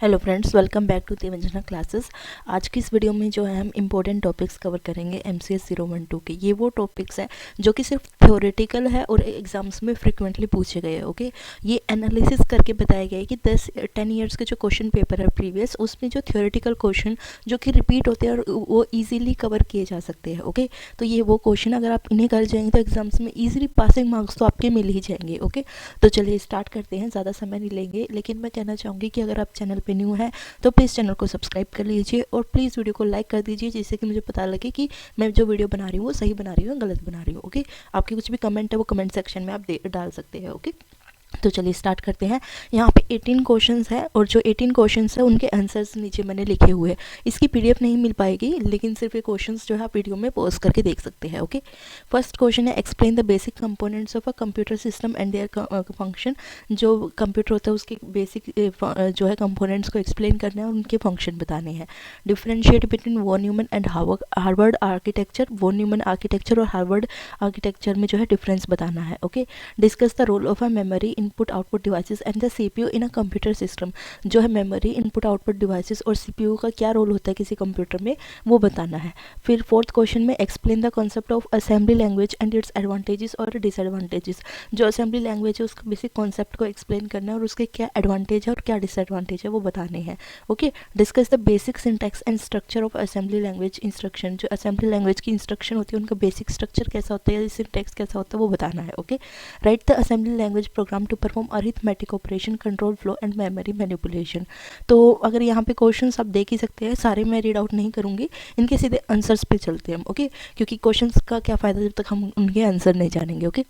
Hello friends, welcome back to Devanjana classes. आज की इस वीडियो में जो है हम इम्पोर्टेंट टॉपिक्स कवर करेंगे MCS 012 के। ये वो टॉपिक्स हैं जो कि सिर्फ थ्योरेटिकल है और एग्जाम्स में फ्रिक्वेंटली पूछे गए हैं। ओके, ये एनालिसिस करके बताया गया है कि 10 ईयर्स के जो क्वेश्चन पेपर है प्रीवियस, उसमें जो थ्योरेटिकल क्वेश्चन जो कि रिपीट होते हैं और वो ईजिली कवर किए जा सकते हैं। ओके, तो ये वो क्वेश्चन अगर आप इन्हें कर जाएंगे तो एग्जाम्स में ईजिली पासिंग मार्क्स तो आपके मिल ही जाएंगे। ओके, तो चलिए स्टार्ट करते हैं। ज़्यादा समय नहीं लेंगे, लेकिन मैं कहना चाहूँगी कि अगर आप चैनल पे न्यू है तो प्लीज़ चैनल को सब्सक्राइब कर लीजिए और प्लीज़ वीडियो को लाइक कर दीजिए, जिससे कि मुझे पता लगे कि मैं जो वीडियो बना रही हूँ वो सही बना रही हूँ, गलत बना रही हूँ। ओके, आपकी कुछ भी कमेंट है वो कमेंट सेक्शन में आप डाल सकते हैं। ओके, तो चलिए स्टार्ट करते हैं। यहाँ पे 18 क्वेश्चंस है और जो 18 क्वेश्चंस है उनके आंसर्स नीचे मैंने लिखे हुए हैं। इसकी पीडीएफ नहीं मिल पाएगी, लेकिन सिर्फ ये क्वेश्चंस जो है आप वीडियो में पॉज करके देख सकते हैं। ओके, फर्स्ट क्वेश्चन है explain the basic components of a computer system and their function. जो कंप्यूटर होता है उसके बेसिक जो है कंपोनेंट्स को एक्सप्लेन करना है और उनके फंक्शन बताने हैं। Differentiate between von Neumann and Harvard architecture. Von Neumann architecture और हार्वर्ड आर्किटेक्चर में जो है डिफरेंस बताना है। Okay, discuss the role of a memory input output devices and the CPU in a computer system. जो है मेमोरी इनपुट आउटपुट डिवाइसेस और CPU का क्या रोल होता है किसी कंप्यूटर में, वो बताना है। फिर फोर्थ क्वेश्चन में explain the concept of assembly language and its advantages और डिसएडवांटेजेस। जो असेंबली लैंग्वेज है उसका बेसिक कॉन्सेप्ट को एक्सप्लेन करना है और उसके क्या एडवांटेज है और क्या डिसएडवांटेज है वो बताने हैं। Okay, discuss the basic syntax and structure of assembly language instruction. जो असेंबली लैंग्वेज की इंस्ट्रक्शन होती है उनका बेसिक स्ट्रक्चर कैसा होता है, सिंटैक्स कैसा होता है वो बताना है। Okay, write the assembly language program to perform arithmetic operation, control flow and memory manipulation. तो अगर यहाँ पे क्वेश्चंस आप देख ही सकते हैं, सारे मैं रीड आउट नहीं करूँगी, इनके सीधे आंसर्स पे चलते हैं हम। ओके, क्योंकि क्वेश्चंस का क्या फ़ायदा जब तक हम उनके आंसर नहीं जानेंगे। ओके,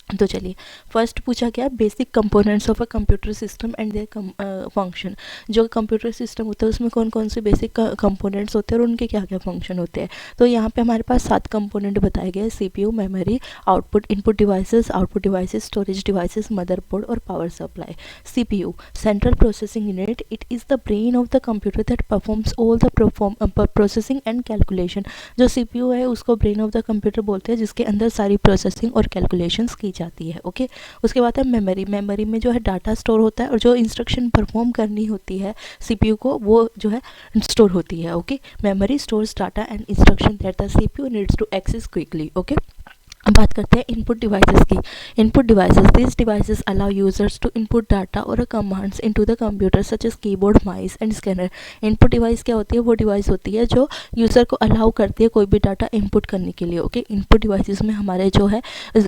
तो चलिए फर्स्ट पूछा गया basic components of a computer system and their function. जो कंप्यूटर सिस्टम होता है उसमें कौन कौन से बेसिक कंपोनेंट्स होते हैं और उनके क्या क्या फंक्शन होते हैं। तो यहाँ पे हमारे पास 7 कंपोनेंट बताए गए हैं: CPU, memory, output devices, storage devices, motherboard और power supply. CPU, central processing unit, it is the brain of the computer that performs all the processing and calculation. जो सीपीयू है उसको ब्रेन ऑफ द कंप्यूटर बोलते हैं, जिसके अंदर सारी processing और कैलकुलेशंस की जाती है। ओके, उसके बाद है मेमोरी। मेमोरी में जो है डाटा स्टोर होता है और जो इंस्ट्रक्शन परफॉर्म करनी होती है सीपीयू को वो जो है स्टोर होती है। Okay, memory stores data and instruction that the CPU needs to access quickly. Okay, अब बात करते हैं इनपुट डिवाइसेस की। Input devices, this devices allow users to input data और commands into the computer such as keyboard, mouse and scanner. Input device क्या होती है? वो डिवाइस होती है जो यूज़र को अलाउ करती है कोई भी डाटा इनपुट करने के लिए। ओके, इनपुट डिवाइसेस में हमारे जो है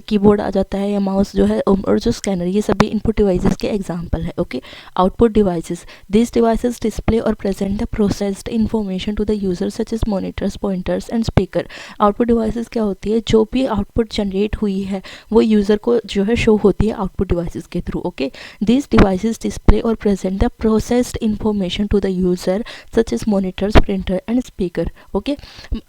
कीबोर्ड आ जाता है या माउस जो है और जो स्कैनर, ये सभी इनपुट डिवाइसेस के एग्जाम्पल है। Okay, output devices, this devices display और present the processed information to the user such as monitors, pointers and speaker. Output devices क्या होती है? जो भी आउटपुट जनरेट हुई है वो यूज़र को जो है शो होती है आउटपुट डिवाइसेस के थ्रू। ओके, दिस डिवाइसेस डिस्प्ले और present the processed information to the user such as monitors, printer and speaker. Okay,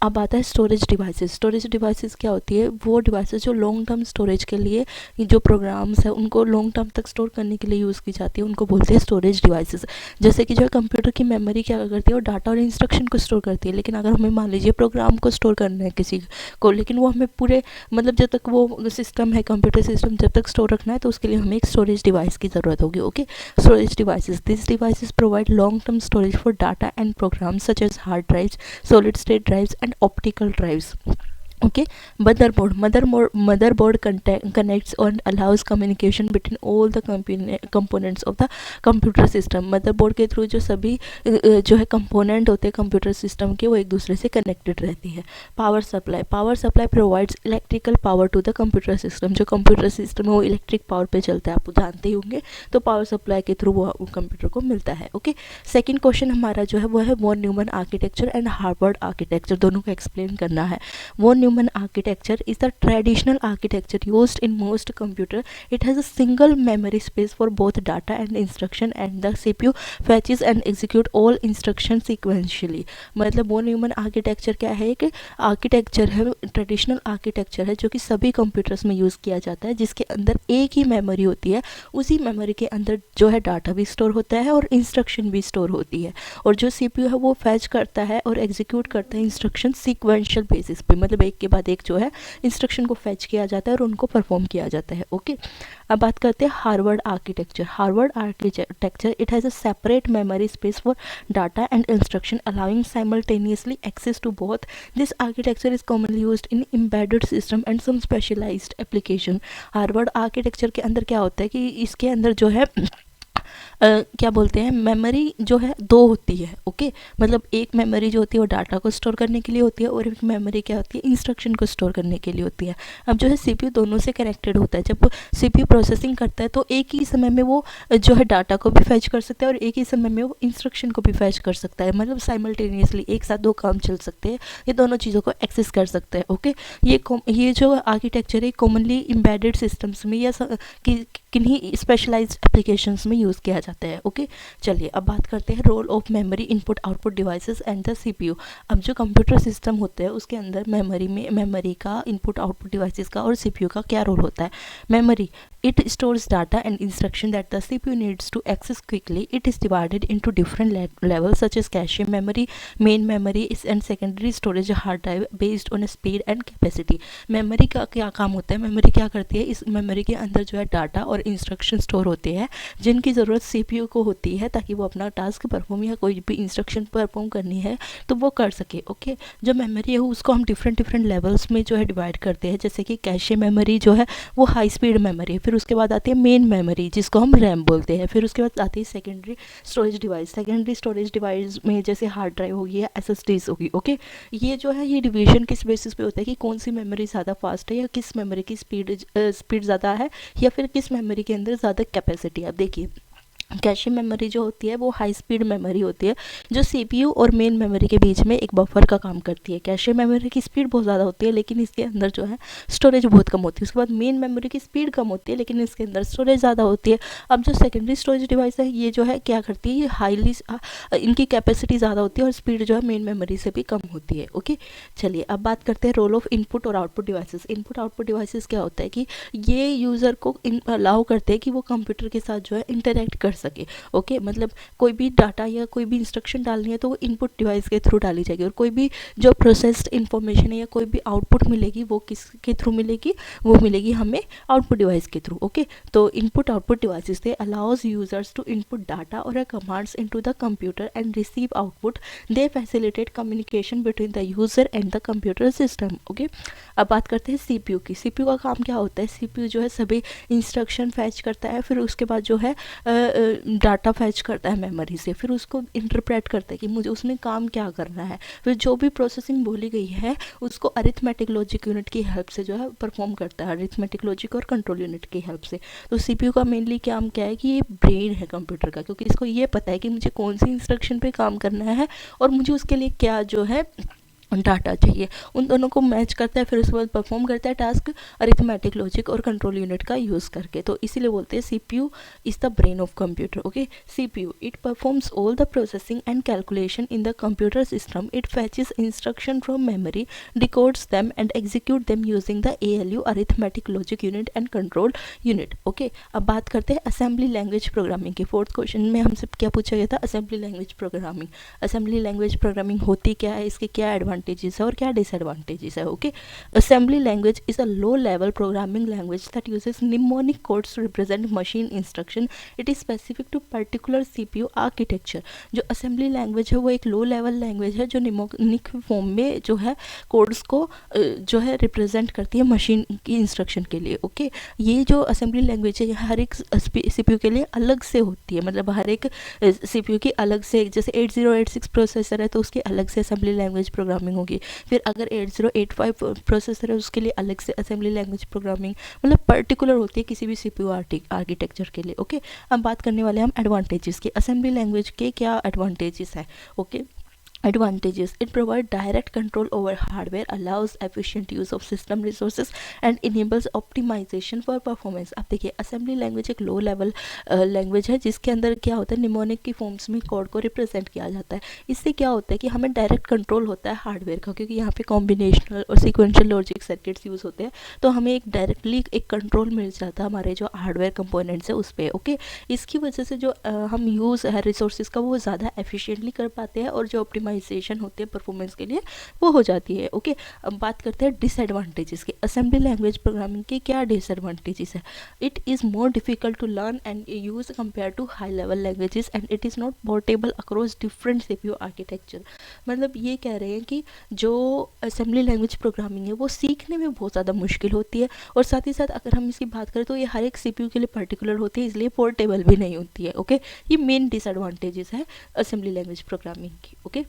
अब आता है स्टोरेज डिवाइसेस। स्टोरेज डिवाइसेस क्या होती है? वो डिवाइसेस जो लॉन्ग टर्म स्टोरेज के लिए, जो प्रोग्राम्स है उनको लॉन्ग टर्म तक स्टोर करने के लिए यूज़ की जाती है, उनको बोलते हैं स्टोरेज डिवाइसेस। जैसे कि जो है कंप्यूटर की मेमोरी क्या करती है, वो डाटा और इंस्ट्रक्शन को स्टोर करती है, लेकिन अगर हमें मान लीजिए प्रोग्राम को स्टोर करना है किसी को, लेकिन वो हमें पूरे मतलब जब तक वो सिस्टम है, कंप्यूटर सिस्टम जब तक स्टोर रखना है तो उसके लिए हमें एक स्टोरेज डिवाइस की ज़रूरत होगी। Okay, storage devices, this devices provide long term storage for data and programs such as hard drives, solid state drives and optical drives. Okay, motherboard connects and allows communication between all the components of the computer system। Motherboard के through जो सभी जो है component होते हैं computer system के, वो एक दूसरे से कनेक्टेड रहती है। Power supply provides electrical power to the computer system. जो कंप्यूटर सिस्टम है वो इलेक्ट्रिक पावर पे चलता है, आप जानते ही होंगे, तो पावर सप्लाई के थ्रू वो कंप्यूटर को मिलता है। ओके, सेकेंड क्वेश्चन हमारा जो है वो है von Neumann architecture and Harvard architecture, दोनों को एक्सप्लेन करना है। Von Neumann architecture is the traditional architecture used in most computer. It has a single memory space for both data and instruction, and the CPU fetches and execute all instructions sequentially। मतलब वो Neumann architecture क्या है? कि architecture है, traditional architecture है जो कि सभी कंप्यूटर्स में यूज़ किया जाता है, जिसके अंदर एक ही मेमोरी होती है। उसी मेमोरी के अंदर जो है डाटा भी स्टोर होता है और इंस्ट्रक्शन भी स्टोर होती है, और जो CPU है वो फैच करता है और एग्जीक्यूट करता है इंस्ट्रक्शन सीक्वेंशियल बेसिस पे, मतलब एक के बाद एक जो है इंस्ट्रक्शन को फैच किया जाता है और उनको परफॉर्म किया जाता है। ओके, अब बात करते हैं Harvard architecture. Harvard architecture it has a separate memory space for data and instruction allowing simultaneously access to both. This architecture is commonly used in embedded system and some specialized application. Harvard architecture के अंदर क्या होता है कि इसके अंदर जो है क्या बोलते हैं, मेमोरी जो है दो होती है। ओके, मतलब एक मेमोरी जो होती है वो डाटा को स्टोर करने के लिए होती है और एक मेमोरी क्या होती है, इंस्ट्रक्शन को स्टोर करने के लिए होती है। अब जो है सीपीयू दोनों से कनेक्टेड होता है। जब सीपीयू प्रोसेसिंग करता है तो एक ही समय में वो जो है डाटा को भी फैच कर सकता है और एक ही समय में वो इंस्ट्रक्शन को भी फैच कर सकता है। मतलब साइमल्टेनियसली एक साथ दो काम चल सकते हैं, ये दोनों चीज़ों को एक्सेस कर सकता है। ओके, ये जो आर्किटेक्चर है कॉमनली एम्बेडेड सिस्टम्स में या किन्हीं स्पेशलाइज्ड एप्लीकेशंस में यूज़ किया जाता है। ओके, चलिए अब बात करते हैं role of memory input output devices and the CPU. अब जो कंप्यूटर सिस्टम होता है उसके अंदर मेमोरी का, इनपुट आउटपुट डिवाइसेस का और सीपीयू का क्या रोल होता है। Memory it stores data and instruction that the CPU needs to access quickly. It is divided into different levels such as cache memory, main memory and secondary storage hard drive based on speed and capacity. Memory का क्या काम होता है, memory क्या करती है, इस memory के अंदर जो है डाटा और इंस्ट्रक्शन स्टोर होते हैं जिनकी ज़रूरत सीपीयू को होती है ताकि वो अपना टास्क परफॉर्म या कोई भी इंस्ट्रक्शन परफॉर्म करनी है तो वो कर सके। ओके, जो मेमोरी है उसको हम डिफरेंट लेवल्स में जो है डिवाइड करते हैं। जैसे कि कैशे मेमोरी जो है वो हाई स्पीड मेमोरी है, फिर उसके बाद आती है मेन मेमोरी जिसको हम रैम बोलते हैं, फिर उसके बाद आती है secondary storage device. Secondary storage device में जैसे हार्ड ड्राइव होगी या एसएसडीज होगी। ओके, ये जो है ये डिवीजन किस बेसिस पे होता है कि कौन सी मेमोरी ज़्यादा फास्ट है या किस मेमोरी की स्पीड ज़्यादा है या फिर किस मेमोरी के अंदर ज़्यादा कैपेसिटी है। अब देखिए कैशे मेमोरी जो होती है वो हाई स्पीड मेमोरी होती है जो सीपीयू और मेन मेमोरी के बीच में एक बफर का काम करती है। कैशे मेमोरी की स्पीड बहुत ज़्यादा होती है लेकिन इसके अंदर जो है स्टोरेज बहुत कम होती है। उसके बाद मेन मेमोरी की स्पीड कम होती है लेकिन इसके अंदर स्टोरेज ज़्यादा होती है। अब जो सेकेंडरी स्टोरेज डिवाइस है ये जो है क्या करती है, ये हाईली इनकी कैपेसिटी ज़्यादा होती है और स्पीड जो है मेन मेमोरी से भी कम होती है। ओके, चलिए अब बात करते हैं रोल ऑफ इनपुट और output devices. Input output devices क्या होता है कि ये यूज़र को अलाउ करते हैं कि वो कंप्यूटर के साथ जो है इंटरेक्ट कर सके। ओके, मतलब कोई भी डाटा या कोई भी इंस्ट्रक्शन डालनी है तो वो इनपुट डिवाइस के थ्रू डाली जाएगी और कोई भी जो प्रोसेस्ड इंफॉर्मेशन है या कोई भी आउटपुट मिलेगी वो किसके थ्रू मिलेगी, वो मिलेगी हमें आउटपुट डिवाइस के थ्रू। ओके, तो input output devices they allows users to input data और commands into the computer and receive output. They facilitate communication between the user and the computer system. Okay, अब बात करते हैं सीपीयू की। CPU का काम क्या होता है, सीपीयू जो है सभी इंस्ट्रक्शन फैच करता है, फिर उसके बाद जो है डाटा फैच करता है मेमोरी से, फिर उसको इंटरप्रेट करता है कि मुझे उसमें काम क्या करना है, फिर जो भी प्रोसेसिंग बोली गई है उसको अरिथमेटिक लॉजिक यूनिट की हेल्प से जो है परफॉर्म करता है, अरिथमेटिक लॉजिक और कंट्रोल यूनिट की हेल्प से। तो सीपीयू का मेनली काम क्या है कि ये ब्रेन है कंप्यूटर का, क्योंकि इसको ये पता है कि मुझे कौन सी इंस्ट्रक्शन पे काम करना है और मुझे उसके लिए क्या जो है डाटा चाहिए, उन दोनों को मैच करता है, फिर उसके बाद परफॉर्म करता है टास्क अरिथमेटिक लॉजिक और कंट्रोल यूनिट का यूज़ करके। तो इसीलिए बोलते हैं CPU is the brain of computer. Okay, CPU it performs all the processing and calculation in the computer system. It fetches instruction from memory, decodes them and execute them using the ALU arithmetic logic unit and control unit. Okay, अब बात करते हैं assembly language programming की। Fourth question में हमसे क्या पूछा गया था, assembly language programming. Assembly language programming होती क्या है, इसके क्या एडवांटेजेस है और क्या डिसएडवांटेजेस है। Okay, assembly language is a low level programming language that uses mnemonic codes to represent machine instruction. It is specific to particular CPU architecture. जो असेंबली लैंग्वेज है वो एक लो लेवल लैंग्वेज है जो निमोनिक फॉर्म में जो है codes को जो है रिप्रेजेंट करती है मशीन की इंस्ट्रक्शन के लिए। ओके, ये जो असेंबली लैंग्वेज है हर एक सीपीयू के लिए अलग से होती है, मतलब हर एक सीपीयू की अलग से, जैसे 8086 प्रोसेसर है तो उसकी अलग से असेंबली लैंग्वेज प्रोग्रामिंग होगी, फिर अगर 8085 प्रोसेसर है उसके लिए अलग से असेंबली लैंग्वेज प्रोग्रामिंग, मतलब पर्टिकुलर होती है किसी भी सीपीयू आर्किटेक्चर के लिए। ओके, अब बात करने वाले हम एडवांटेजेस की। असेंबली लैंग्वेज के क्या एडवांटेजेस हैं। Okay, Advantages: it provides direct control over hardware, allows efficient use of system resources and enables optimization for performance। अब देखिए असेंबली लैंग्वेज एक लो लेवल लैंग्वेज है जिसके अंदर क्या होता है, निमोनिक की फॉर्म्स में कोड को रिप्रेजेंट किया जाता है। इससे क्या होता है कि हमें डायरेक्ट कंट्रोल होता है हार्डवेयर का, क्योंकि यहाँ पे कॉम्बिनेशनल और सीक्वेंशियल लॉजिक सर्किट्स यूज़ होते हैं, तो हमें एक डायरेक्टली एक कंट्रोल मिल जाता है हमारे जो हार्डवेयर कंपोनेंट्स है उस पर। ओके, इसकी वजह से जो हम यूज़ है रिसोर्सेज का वो ज़्यादा एफिशिएंटली कर पाते हैं और जो ऑप्टिमाइजेशन होती है परफॉर्मेंस के लिए वो हो जाती है। ओके, अब बात करते हैं डिसएडवांटेजेस की। असेंबली लैंग्वेज प्रोग्रामिंग के क्या डिसएडवांटेजेस है? It is more difficult to learn and use compare to high level languages and it is not portable across different CPU architecture. मतलब ये कह रहे हैं कि जो असेंबली लैंग्वेज प्रोग्रामिंग है वो सीखने में बहुत ज़्यादा मुश्किल होती है, और साथ ही साथ अगर हम इसकी बात करें तो ये हर एक सीपीयू के लिए पर्टिकुलर होती है, इसलिए पोर्टेबल भी नहीं होती है। ओके, ये मेन डिसएडवांटेजेस है असेंबली लैंग्वेज प्रोग्रामिंग की। ओके,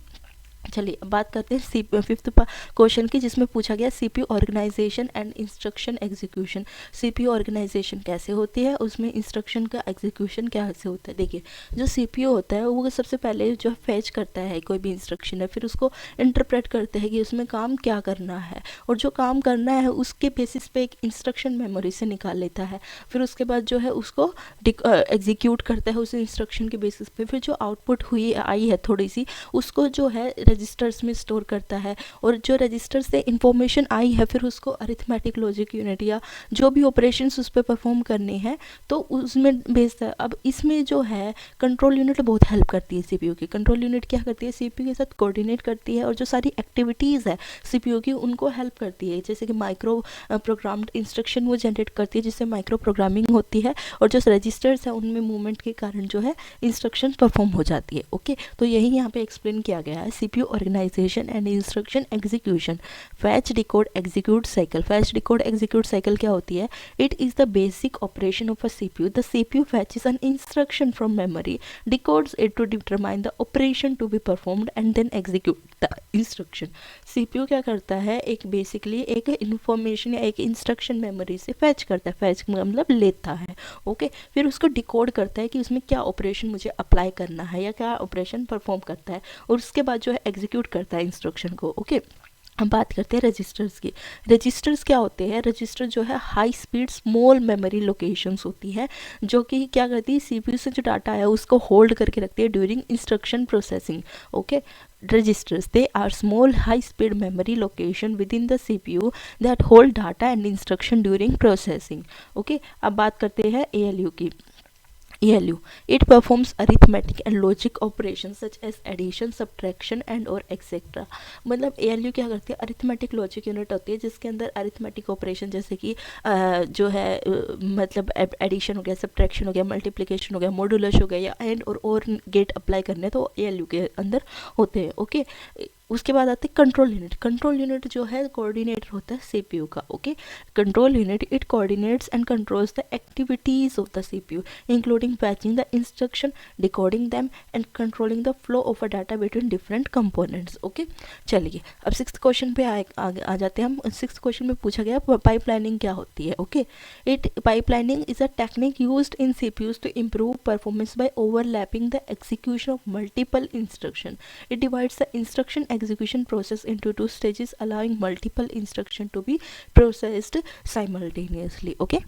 चलिए अब बात करते हैं फिफ्थ क्वेश्चन की, जिसमें पूछा गया CPU organisation and instruction execution. CPU organisation कैसे होती है, उसमें इंस्ट्रक्शन का एग्जीक्यूशन कैसे होता है। देखिए, जो सीपीयू होता है वो सबसे पहले जो फैच करता है कोई भी इंस्ट्रक्शन है, फिर उसको इंटरप्रेट करते हैं कि उसमें काम क्या करना है, और जो काम करना है उसके बेसिस पे एक इंस्ट्रक्शन मेमोरी से निकाल लेता है, फिर उसके बाद जो है उसको एग्जीक्यूट करता है उस इंस्ट्रक्शन के बेसिस पे, फिर जो आउटपुट हुई आई है थोड़ी सी उसको जो है रजिस्टर्स में स्टोर करता है, और जो रजिस्टर से इंफॉर्मेशन आई है फिर उसको अरिथमेटिक लॉजिक यूनिट या जो भी ऑपरेशंस उस पर परफॉर्म करने हैं तो उसमें भेजता है। अब इसमें जो है कंट्रोल यूनिट बहुत हेल्प करती है सीपीयू की। कंट्रोल यूनिट क्या करती है, सीपीयू के साथ कोऑर्डिनेट करती है और जो सारी एक्टिविटीज़ है सीपीयू की उनको हेल्प करती है, जैसे कि माइक्रो प्रोग्राम्ड इंस्ट्रक्शन वो जनरेट करती है जिससे माइक्रो प्रोग्रामिंग होती है, और जो रजिस्टर्स है उनमें मूवमेंट के कारण जो है इंस्ट्रक्शन परफॉर्म हो जाती है। ओके, तो यही यहाँ पे एक्सप्लेन किया गया है CPU organisation and instruction execution. Fetch decode execute cycle. Fetch decode execute cycle क्या होती है? It is the basic operation of a CPU. The CPU fetches an instruction from memory, decodes it to determine the operation to be performed and then execute the instruction। CPU क्या करता है, एक basically एक information या एक instruction memory से fetch करता है, फैच मतलब लेता है। ओके, फिर उसको डिकोड करता है कि उसमें क्या ऑपरेशन मुझे अप्लाई करना है या क्या ऑपरेशन परफॉर्म करता है, और उसके बाद जो है एग्जीक्यूट करता है इंस्ट्रक्शन को। ओके, हम बात करते हैं रजिस्टर्स की। रजिस्टर्स क्या होते हैं? रजिस्टर जो है high speed small memory locations होती है, जो कि क्या करती है, सीपीयू से जो डाटा है उसको होल्ड करके रखती है during instruction processing. Okay, registers they are small high speed memory location within the CPU that hold data and instruction during processing। Okay, अब बात करते हैं ALU की। ALU, it performs arithmetic and logic operations such as addition, subtraction and or etc। मतलब ALU क्या करती है, arithmetic logic unit होती है जिसके अंदर अरिथमेटिक ऑपरेशन जैसे कि जो है मतलब एडिशन हो गया, सब्ट्रैक्शन हो गया, मल्टीप्लिकेशन हो गया, मॉडुलस हो गया या एंड और गेट अप्लाई करने तो ALU के अंदर होते हैं। ओके, उसके बाद आते हैं कंट्रोल यूनिट। कंट्रोल यूनिट जो है कोऑर्डिनेटर होता है सीपीयू का। Okay, control unit it coordinates and controls the activities of the CPU including फैचिंग the instruction, decoding them and controlling the flow of a data between different components. Okay, चलिए अब sixth question पे आ जाते हैं हम। Sixth question में पूछा गया पाइपलाइनिंग क्या होती है। Okay, pipelining is a technique used in CPUs to improve performance by overlapping the execution of multiple instruction। it divides the instruction execution process into two stages allowing multiple instruction to be processed simultaneously। okay,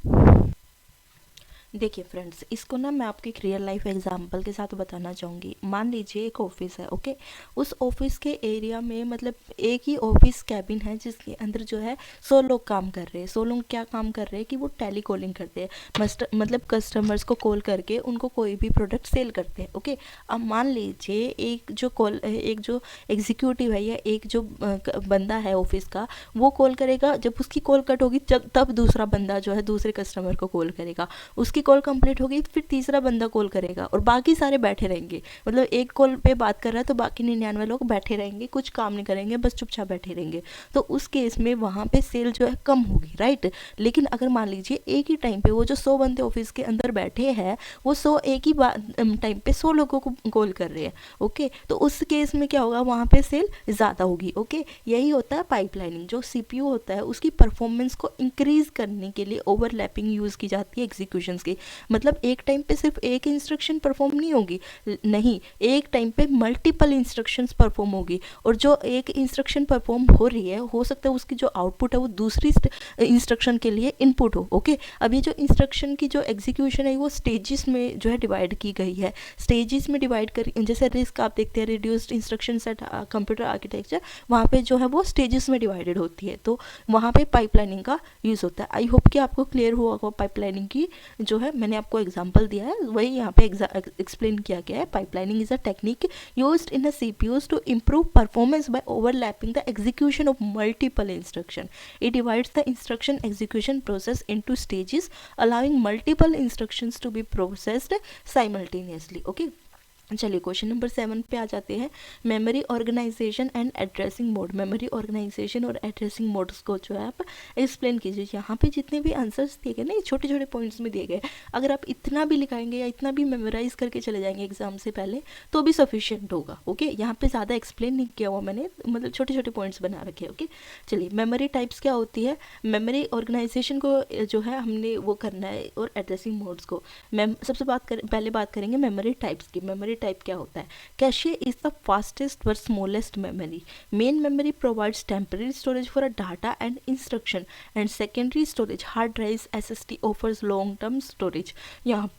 देखिए friends, इसको ना मैं आपको एक real life example के साथ बताना चाहूँगी। मान लीजिए एक ऑफिस है। ओके, उस ऑफिस के एरिया में मतलब एक ही ऑफिस कैबिन है जिसके अंदर जो है 100 लोग काम कर रहे हैं। 100 लोग क्या काम कर रहे हैं कि वो टेली कॉलिंग करते हैं, मतलब कस्टमर्स को कॉल करके उनको कोई भी प्रोडक्ट सेल करते हैं। ओके, अब मान लीजिए एक जो एग्जीक्यूटिव है या एक जो बंदा है ऑफिस का, वो कॉल करेगा, जब उसकी कॉल कट होगी तब दूसरा बंदा जो है दूसरे कस्टमर को कॉल करेगा, उसकी कॉल कंप्लीट होगी फिर तीसरा बंदा कॉल करेगा और बाकी सारे बैठे रहेंगे। मतलब एक कॉल पे बात कर रहा है तो बाकी 99 लोग बैठे रहेंगे, कुछ काम नहीं करेंगे, बस चुपचाप बैठे रहेंगे। तो उस केस में वहाँ पे सेल जो है कम होगी, राइट। लेकिन अगर मान लीजिए एक ही टाइम पे वो जो 100 बंदे ऑफिस के अंदर बैठे हैं वो 100 एक ही टाइम पे 100 लोगों को कॉल कर रहे हैं। ओके, तो उस केस में क्या होगा, वहाँ पे सेल ज़्यादा होगी। ओके, यही होता है पाइपलाइनिंग। जो सीपीयू होता है उसकी परफॉर्मेंस को इंक्रीज करने के लिए ओवरलैपिंग यूज़ की जाती है एग्जीक्यूशंस की। मतलब एक टाइम पे सिर्फ एक इंस्ट्रक्शन परफॉर्म नहीं होगी, नहीं, एक टाइम पे मल्टीपल इंस्ट्रक्शंस परफॉर्म होगी, और जो एक इंस्ट्रक्शन परफॉर्म हो रही है हो सकता है उसकी जो आउटपुट है वो दूसरी इंस्ट्रक्शन के लिए इनपुट हो। ओके, अब ये जो इंस्ट्रक्शन की जो एग्जीक्यूशन है वो स्टेजेस में जो है डिवाइड की गई है। स्टेजेस में डिवाइड कर, जैसे रिस्क आप देखते हैं reduced instruction set computer architecture, वहाँ पे जो है वो स्टेजेस में डिवाइडेड होती है, तो वहाँ पे पाइपलाइनिंग का यूज़ होता है। आई होप कि आपको क्लियर हुआ होगा पाइपलाइनिंग की जो है मैंने आपको एग्जांपल दिया है वही यहाँ पे एक्सप्लेन किया गया है। Pipelining is a technique used in a CPUs to improve performance by overlapping the execution of multiple instruction. It divides the instruction execution process into stages, allowing multiple instructions to be processed simultaneously. Okay. चलिए question number 7 पे आ जाते हैं। Memory organisation and addressing mode. Memory organisation और addressing modes को जो है आप एक्सप्लेन कीजिए। यहाँ पे जितने भी आंसर्स दिए गए ना ये छोटे छोटे पॉइंट्स में दिए गए, अगर आप इतना भी लिखाएंगे या इतना भी मेमोराइज करके चले जाएंगे एग्जाम से पहले तो भी सफिशिएंट होगा। ओके, यहाँ पे ज़्यादा एक्सप्लेन नहीं किया हुआ मैंने, मतलब छोटे छोटे पॉइंट्स बना रखे। ओके, चलिए मेमोरी टाइप्स क्या होती है। मेमोरी ऑर्गेनाइजेशन को जो है हमने वो करना है और एड्रेसिंग मोड्स को। सबसे पहले बात करेंगे मेमोरी टाइप्स की। मेमोरी टाइप क्या होता है। Cache is the fastest but smallest memory. Main memory provides temporary storage for a data and instruction and secondary storage hard drives SSD offers long term storage. यहाँ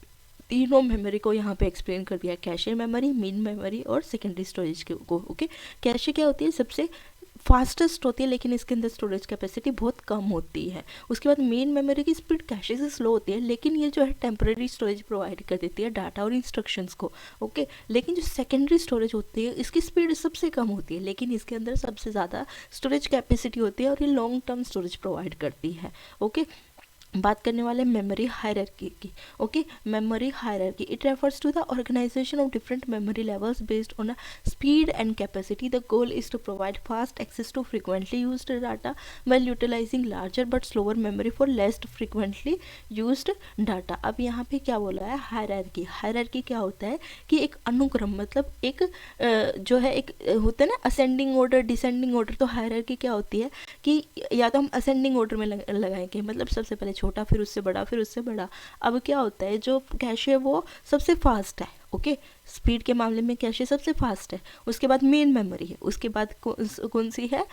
तीनों memory को यहाँ पे explain कर दिया, कैशे मेमोरी, मेन मेमोरी और secondary storage को। Okay, cache क्या होती है, सबसे फास्टेस्ट होती है लेकिन इसके अंदर स्टोरेज कैपेसिटी बहुत कम होती है। उसके बाद मेन मेमोरी की स्पीड कैशे से स्लो होती है लेकिन ये जो है टेम्पररी स्टोरेज प्रोवाइड कर देती है डाटा और इंस्ट्रक्शंस को। ओके, लेकिन जो सेकेंडरी स्टोरेज होती है इसकी स्पीड सबसे कम होती है लेकिन इसके अंदर सबसे ज़्यादा स्टोरेज कैपेसिटी होती है और ये लॉन्ग टर्म स्टोरेज प्रोवाइड करती है। ओके, बात करने वाले मेमोरी हायरार्की की। Okay, memory hierarchy it refers to the organisation of different memory levels based on speed and capacity. The goal is to provide fast access to frequently used data while utilising larger but slower memory for less frequently used data. अब यहाँ पे क्या बोला है, hierarchy. Hierarchy क्या होता है कि एक अनुक्रम, मतलब एक जो है एक होता है ना असेंडिंग ऑर्डर डिसेंडिंग ऑर्डर। तो हायरार्की क्या होती है कि या तो हम असेंडिंग ऑर्डर में लगाएंगे, मतलब सबसे पहले छोटा फिर उससे बड़ा फिर उससे बड़ा। अब क्या होता है जो कैशे है वो सबसे फास्ट है। ओके, स्पीड के मामले में कैशे सबसे फास्ट है। उसके बाद मेन मेमोरी है, उसके बाद कौन सी है,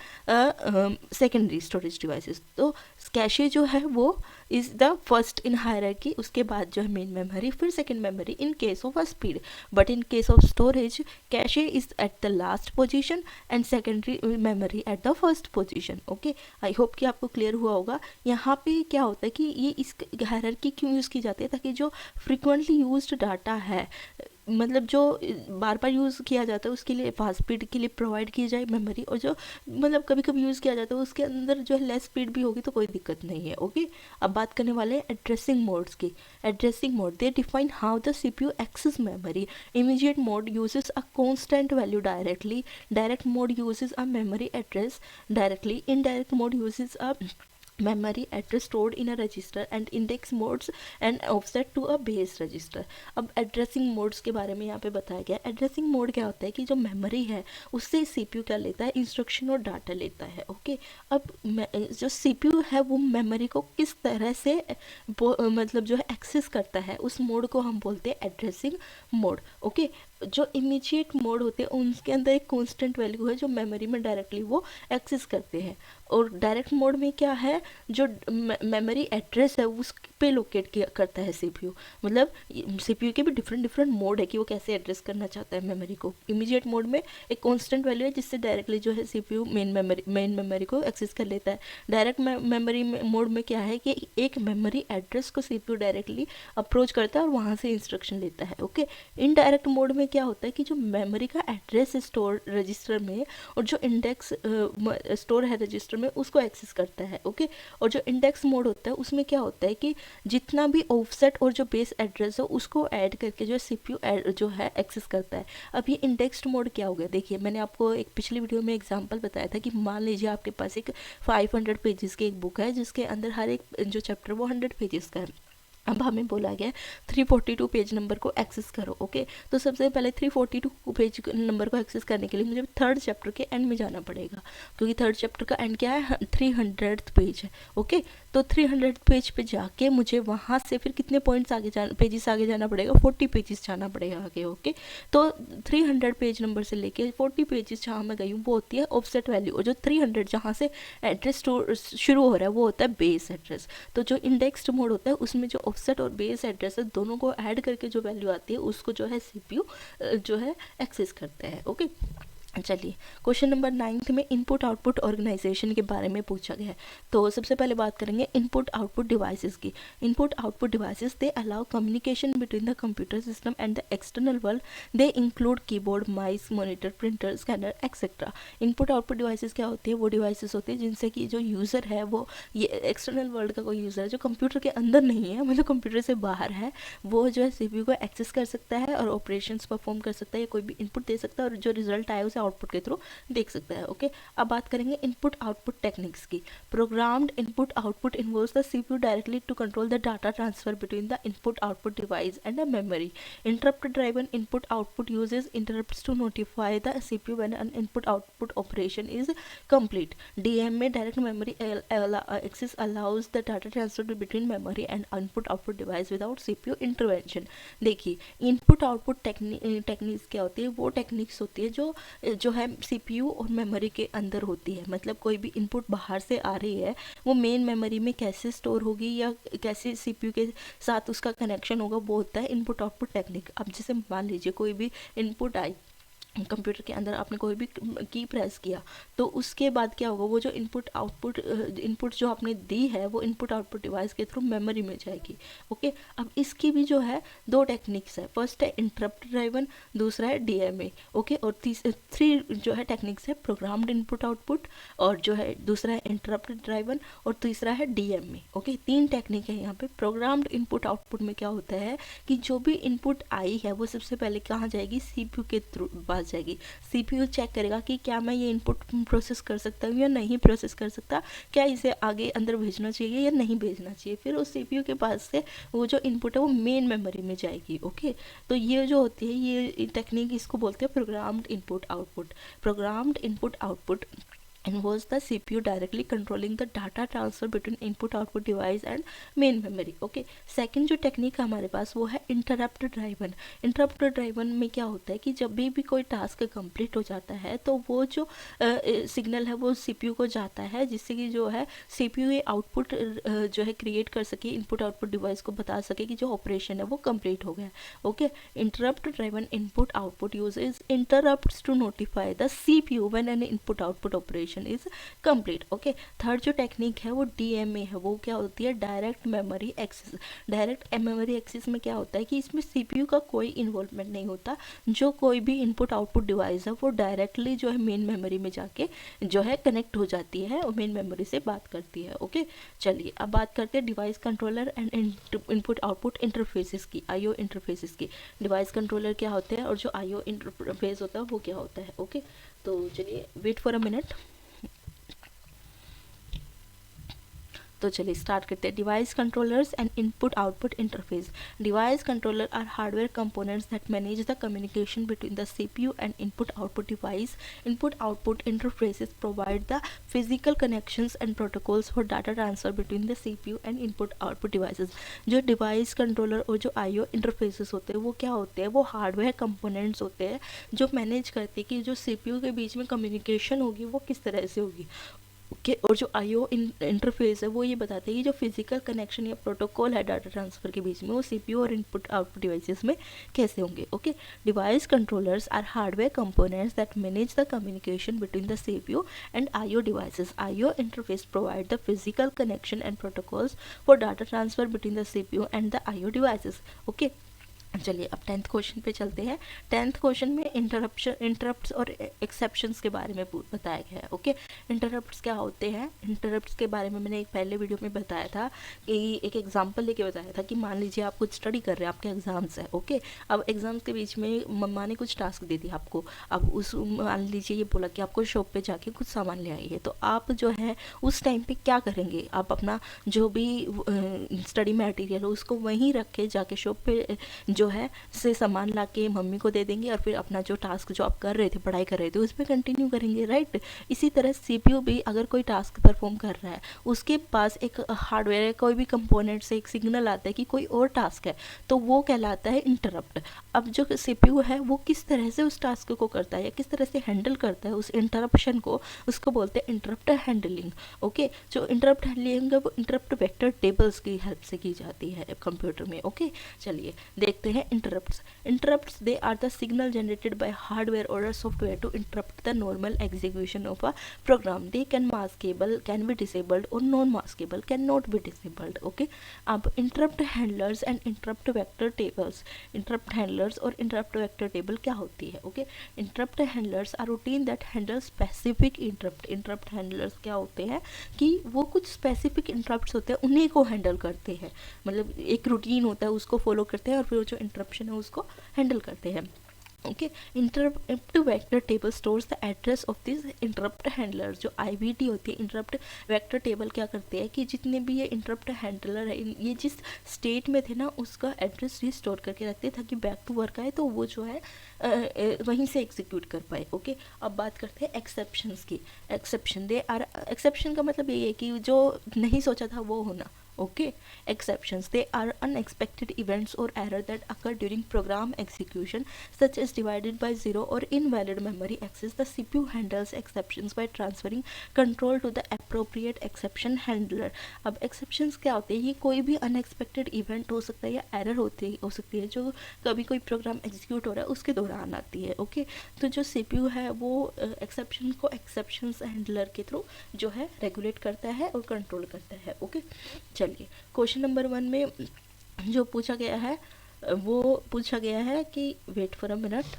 सेकेंडरी स्टोरेज डिवाइसेस। तो कैशे जो है वो is the first in hierarchy, उसके बाद जो है मेन मेमोरी फिर second memory in case of a speed. But in case of storage cache is at the last position and secondary memory at the first position. Okay, I hope कि आपको clear हुआ होगा। यहाँ पे क्या होता है कि ये इस हायरार्की क्यों यूज़ की जाती है, ताकि जो फ्रिक्वेंटली यूज्ड डाटा है, मतलब जो बार बार यूज़ किया जाता है उसके लिए फास्ट स्पीड के लिए प्रोवाइड की जाए मेमोरी, और जो मतलब कभी कभी यूज़ किया जाता है उसके अंदर जो है लेस स्पीड भी होगी तो कोई दिक्कत नहीं है। ओके, अब बात करने वाले हैं एड्रेसिंग मोड्स की। Addressing mode they define how the CPU access memory. Immediate mode uses a constant value directly. Direct mode uses a memory address directly. Indirect mode uses a memory address stored in a register and index modes and offset to a base register। अब addressing modes के बारे में यहाँ पे बताया गया। Addressing mode क्या होता है कि जो मेमोरी है उससे सीपीयू क्या लेता है, इंस्ट्रक्शन और डाटा लेता है। ओके, अब जो सीपीयू है वो मेमोरी को किस तरह से मतलब जो है एक्सेस करता है, उस मोड को हम बोलते हैं एड्रेसिंग मोड। ओके, जो इमीडिएट मोड होते हैं उनके अंदर एक कांस्टेंट वैल्यू है जो मेमोरी में डायरेक्टली वो एक्सेस करते हैं। और डायरेक्ट मोड में क्या है, जो मेमोरी एड्रेस है उस पे लोकेट किया करता है सीपीयू। मतलब सीपीयू के भी डिफरेंट मोड है कि वो कैसे एड्रेस करना चाहता है मेमोरी को। इमीडिएट मोड में एक कांस्टेंट वैल्यू है जिससे डायरेक्टली जो है सीपीयू मेन मेमोरी को एक्सेस कर लेता है। डायरेक्ट मेमोरी मोड में क्या है कि एक मेमोरी एड्रेस को सीपीयू डायरेक्टली अप्रोच करता है और वहाँ से इंस्ट्रक्शन लेता है। ओके, इनडायरेक्ट मोड में क्या होता है कि जो मेमोरी का एड्रेस स्टोर रजिस्टर में और जो इंडेक्स स्टोर है रजिस्टर में उसको एक्सेस करता है। ओके, और जो इंडेक्स मोड होता है उसमें क्या होता है कि जितना भी ऑफसेट और जो बेस एड्रेस है उसको ऐड करके जो सीपीयू जो है एक्सेस करता है। अब ये इंडेक्स्ड मोड क्या हो गया, देखिए मैंने आपको एक पिछली वीडियो में एग्जांपल बताया था कि मान लीजिए आपके पास एक 500 पेजेस की एक बुक है जिसके अंदर हर एक जो चैप्टर वो 100 पेजेस का है। अब हमें बोला गया 342 पेज नंबर को एक्सेस करो। ओके, तो सबसे पहले 342 पेज नंबर को एक्सेस करने के लिए मुझे थर्ड चैप्टर के एंड में जाना पड़ेगा, क्योंकि थर्ड चैप्टर का एंड क्या है, 300th पेज है। ओके, तो 300 पेज पे जाके मुझे वहाँ से फिर कितने पॉइंट्स आगे पेजेस आगे जाना पड़ेगा, 40 पेजेस जाना पड़ेगा आगे। ओके, तो 300 पेज नंबर से लेके 40 पेजेस जहाँ मैं गई हूँ वो होती है ऑफसेट वैल्यू, और जो 300 जहाँ से एड्रेस शुरू हो रहा है वो होता है बेस एड्रेस। तो जो इंडेक्स्ड मोड होता है उसमें जो ऑफसेट और बेस एड्रेस है दोनों को ऐड करके जो वैल्यू आती है उसको जो है सीपीयू जो है एक्सेस करते हैं। ओके, चलिए, क्वेश्चन नंबर 9 में इनपुट आउटपुट ऑर्गेनाइजेशन के बारे में पूछा गया है। तो सबसे पहले बात करेंगे इनपुट आउटपुट डिवाइसेस की। Input output devices they allow communication between the computer system and the external world. They include keyboard, mouse, monitor, printer, scanner etcetera. Input output devices क्या होती है? वो डिवाइसेस होते हैं जिनसे कि जो यूज़र है वो ये एक्सटर्नल वर्ल्ड का कोई यूज़र है जो कंप्यूटर के अंदर नहीं है, मतलब कंप्यूटर से बाहर है, वो जो है सीपीयू को एक्सेस कर सकता है और ऑपरेशंस परफॉर्म कर सकता है या कोई भी इनपुट दे सकता है और जो रिजल्ट आए उसे आउटपुट के थ्रू देख सकता है। ओके, अब बात करेंगे इनपुट आउटपुट टेक्निक्स की। Programmed input output involves the CPU directly to control the data transfer between the input output device and the memory. Interrupt driven input output uses interrupts to notify the CPU when an input output operation is complete. DMA direct memory access allows the data transfer between memory and input output device without CPU intervention. देखिए, input output techniques क्या होती है? वो techniques होती है जो है CPU और मेमोरी के अंदर होती है। मतलब कोई भी इनपुट बाहर से आ रही है वो मेन मेमोरी में कैसे स्टोर होगी या कैसे सीपीयू के साथ उसका कनेक्शन होगा, वो होता है इनपुट आउटपुट टेक्निक। अब जैसे मान लीजिए कोई भी इनपुट आई कंप्यूटर के अंदर, आपने कोई भी की प्रेस किया तो उसके बाद क्या होगा? वो जो इनपुट जो आपने दी है वो इनपुट आउटपुट डिवाइस के थ्रू मेमोरी में जाएगी। ओके, अब इसकी भी जो है दो टेक्निक्स है। फर्स्ट है इंटरप्ट ड्राइवन, दूसरा है डीएमए। ओके, और थ्री जो है टेक्निक्स है, प्रोग्राम्ड इनपुट आउटपुट, और जो है दूसरा है इंटरप्ट ड्राइवन, और तीसरा है डीएमए। ओके, तीन टेक्निक है यहाँ पे। प्रोग्राम्ड इनपुट आउटपुट में क्या होता है कि जो भी इनपुट आई है वो सबसे पहले कहाँ जाएगी? सीपीयू के थ्रू जाएगी। सीपीयू चेक करेगा कि क्या मैं ये इनपुट प्रोसेस कर सकता हूँ या नहीं प्रोसेस कर सकता, क्या इसे आगे अंदर भेजना चाहिए या नहीं भेजना चाहिए। फिर उस सीपीयू के पास से वो जो इनपुट है वो मेन मेमोरी में जाएगी। ओके, तो ये जो होती है ये टेक्निक, इसको बोलते हैं programmed input output. Programmed input output involves the CPU directly controlling the data transfer between input output device and main memory. Okay, second जो टेक्निक है हमारे पास वो है इंटरप्ट ड्राइवन। इंटरप्ट ड्राइवन में क्या होता है कि जब भी कोई टास्क कंप्लीट हो जाता है तो वो जो सिग्नल है वो CPU को जाता है, जिससे कि जो है CPU ये आउटपुट जो है क्रिएट कर सके, इनपुट आउटपुट डिवाइस को बता सके कि जो ऑपरेशन है वो कंप्लीट हो गया। Okay, interrupt driven input output uses interrupts to notify the CPU when an input output operation is complete. Okay, third जो टेक्निक है वो डीएमए है। वो क्या होती है? Direct memory access. Direct memory access में क्या होता है कि इसमें सीपीयू का कोई इन्वॉल्वमेंट नहीं होता। जो कोई भी इनपुट आउटपुट डिवाइस है वो डायरेक्टली जो है मेन मेमोरी में जाके जो है कनेक्ट हो जाती है और मेन मेमोरी से बात करती है। ओके, चलिए अब बात करते हैं device controller and input output interfaces की, आईओ इंटरफेसेस की। डिवाइस कंट्रोलर क्या होते हैं और जो आईओ इंटरफेस होता है वो क्या होता है? ओके, तो चलिए वेट फॉर अ मिनट। तो चलिए स्टार्ट करते हैं। Device controllers and input output interface. Device controller are hardware components that manage the communication between the CPU and input output device. Input output interfaces provide the physical connections and protocols for data transfer between the CPU and input output devices. जो device controller और जो IO interfaces होते हैं वो क्या होते हैं? वो हार्डवेयर कंपोनेंट्स होते हैं जो मैनेज करते हैं कि जो सीपीयू के बीच में कम्युनिकेशन होगी वो किस तरह से होगी। ओके, और जो आईओ इंटरफेस है वो ये बताते हैं कि जो फिजिकल कनेक्शन या प्रोटोकॉल है डाटा ट्रांसफर के बीच में वो सीपीयू और इनपुट आउटपुट डिवाइसेस में कैसे होंगे। Okay, device controllers are hardware components that manage the communication between the CPU and IO devices. IO interface provide the physical connection and protocols for data transfer between the CPU and the IO devices. Okay, चलिए अब 10th question पे चलते हैं। 10th question में interrupts और exceptions के बारे में बताया गया है। ओके, इंटरप्ट्स क्या होते हैं? इंटरप्ट्स के बारे में मैंने एक पहले वीडियो में बताया था कि एक एग्जांपल लेके बताया था कि मान लीजिए आप कुछ स्टडी कर रहे हैं, आपके एग्जाम्स है। ओके, अब एग्जाम्स के बीच में मम्मा ने कुछ टास्क दे दी आपको। अब उस मान लीजिए ये बोला कि आपको शॉप पे जाके कुछ सामान ले आइए, तो आप जो है उस टाइम पे क्या करेंगे? आप अपना जो भी स्टडी मटेरियल हो उसको वहीं रख के जाके शॉप पे जो है से सामान ला के मम्मी को दे देंगे और फिर अपना जो टास्क जो आप कर रहे थे, पढ़ाई कर रहे थे, उस पर कंटिन्यू करेंगे, राइट। इसी तरह सीपीयू भी अगर कोई टास्क परफॉर्म कर रहा है, उसके पास एक हार्डवेयर या कोई भी कंपोनेंट से एक सिग्नल आता है कि कोई और टास्क है, तो वो कहलाता है इंटरप्ट। अब जो सीपीयू है वो किस तरह से उस टास्क को करता है या किस तरह से हैंडल करता है उस इंटरप्शन को, उसको बोलते हैं इंटरप्ट हैंडलिंग। ओके, जो इंटरप्ट हैंडलिंग है वो इंटरप्ट वेक्टर टेबल्स की हेल्प से की जाती है कंप्यूटर में। ओके, चलिए देखते होते हैं interrupts. Interrupts they are the signal generated by hardware और software to interrupt the normal execution of a program. They can maskable, can be disabled और non maskable, can not be disabled. Okay, अब interrupt handlers and interrupt vector tables. Interrupt handlers और interrupt vector table क्या होती है? Okay, interrupt handlers are routine that handle specific interrupt. Interrupt handlers क्या होते हैं कि वो कुछ स्पेसिफिक इंटरप्ट्स होते हैं उन्हीं को हैंडल करते हैं, मतलब एक रूटीन होता है उसको फॉलो करते हैं और फिर जो इंटरप्शन है उसको हैंडल करते हैं। Okay, interrupt vector table stores the address of this interrupt handler. जो IVT होती है, इंटरप्ट वेक्टर टेबल क्या करते हैं कि जितने भी ये इंटरप्ट हैंडलर है ये जिस स्टेट में थे ना उसका एड्रेस रिस्टोर करके रखते हैं ताकि बैक टू वर्क आए तो वो जो है वहीं से एग्जीक्यूट कर पाए। ओके, अब बात करते हैं एक्सेप्शंस की। एक्सेप्शन दे आर, एक्सेप्शन का मतलब ये है कि जो नहीं सोचा था वो होना। Okay, exceptions, they are unexpected events or error that occur during program execution, such as divided by zero or invalid memory access. The CPU handles exceptions by transferring control to the appropriate exception handler. अब exceptions क्या होते हैं? ये कोई भी unexpected event हो सकता है या error हो सकती है जो कभी कोई प्रोग्राम एग्जीक्यूट हो रहा है उसके दौरान आती है। ओके, तो जो CPU है वो एक्सेप्शन को एक्सेप्शंस हैंडलर के थ्रू जो है रेगुलेट करता है और कंट्रोल करता है। ओके, चलिए क्वेश्चन नंबर 1 में जो पूछा गया है वो पूछा गया है कि वेट फॉर अ मिनट।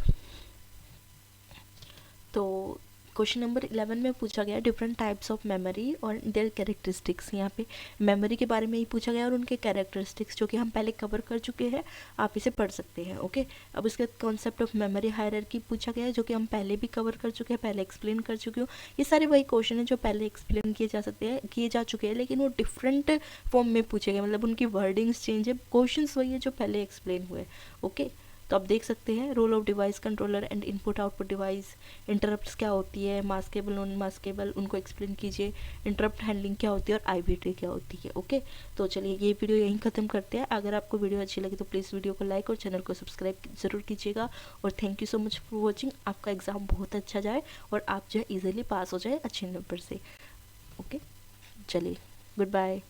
तो क्वेश्चन नंबर 11 में पूछा गया डिफरेंट टाइप्स ऑफ मेमोरी और देयर कैरेक्टरिस्टिक्स। यहाँ पे मेमोरी के बारे में ही पूछा गया और उनके कैरेक्टरिस्टिक्स जो कि हम पहले कवर कर चुके हैं, आप इसे पढ़ सकते हैं। ओके, अब इसके कॉन्सेप्ट ऑफ मेमोरी हायरार्की पूछा गया है जो कि हम पहले भी कवर कर चुके हैं, पहले एक्सप्लेन कर चुके हो। ये सारे वही क्वेश्चन हैं जो पहले एक्सप्लेन किए जा चुके हैं लेकिन वो डिफरेंट फॉर्म में पूछे गए, मतलब उनकी वर्डिंग्स चेंज है, क्वेश्चन वही है जो पहले एक्सप्लेन हुए। ओके, तो आप देख सकते हैं role of device controller and input output device, interrupts क्या होती है, मास्केबल नॉन मास्केबल उनको एक्सप्लेन कीजिए, इंटरप्ट हैंडलिंग क्या होती है और IVT क्या होती है। ओके, तो चलिए ये वीडियो यहीं ख़त्म करते हैं। अगर आपको वीडियो अच्छी लगी तो प्लीज़ वीडियो को लाइक और चैनल को सब्सक्राइब ज़रूर कीजिएगा और thank you so much for watching. आपका एग्ज़ाम बहुत अच्छा जाए और आप जो है ईजिली पास हो जाए अच्छे नंबर से। ओके, चलिए गुड बाय।